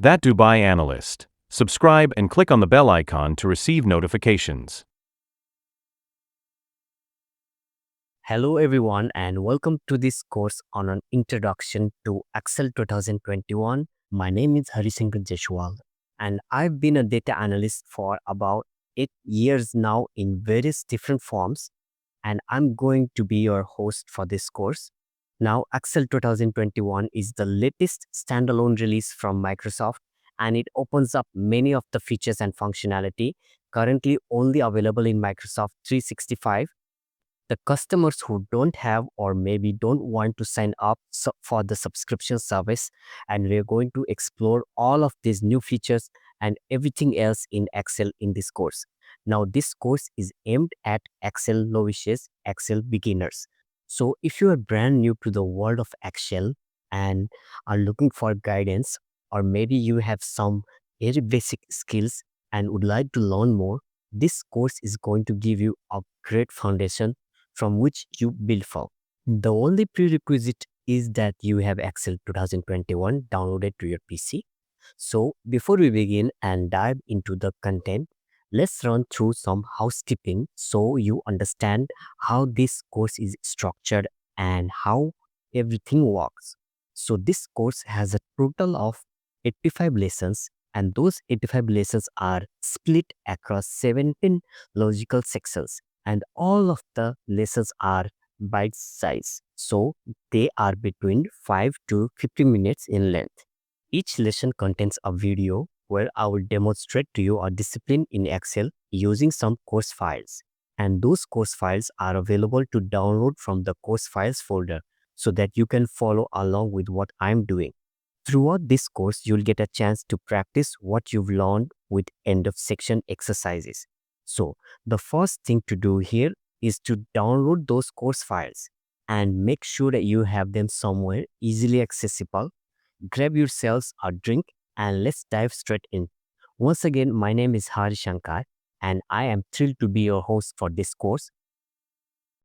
That Dubai Analyst. Subscribe and click on the bell icon to receive notifications. Hello everyone and welcome to this course on an introduction to Excel 2021. My name is Harishankar Jeshwal and I've been a data analyst for about 8 years now in various different forms, and I'm going to be your host for this course. Now, Excel 2021 is the latest standalone release from Microsoft, and it opens up many of the features and functionality currently only available in Microsoft 365. The customers who don't have or maybe don't want to sign up for the subscription service, and we're going to explore all of these new features and everything else in Excel in this course. Now this course is aimed at Excel novices, Excel beginners. So if you are brand new to the world of Excel and are looking for guidance, or maybe you have some very basic skills and would like to learn more, this course is going to give you a great foundation from which you build from. The only prerequisite is that you have Excel 2021 downloaded to your PC. So before we begin and dive into the content, let's run through some housekeeping so you understand how this course is structured and how everything works. So this course has a total of 85 lessons, and those 85 lessons are split across 17 logical sections, and all of the lessons are bite size, so they are between 5 to 50 minutes in length. Each lesson contains a video where I will demonstrate to you a discipline in Excel using some course files, and those course files are available to download from the course files folder so that you can follow along with what I'm doing. Throughout this course, you'll get a chance to practice what you've learned with end of section exercises. So, the first thing to do here is to download those course files and make sure that you have them somewhere easily accessible. Grab yourselves a drink and let's dive straight in. Once again, my name is Hari Shankar and I am thrilled to be your host for this course.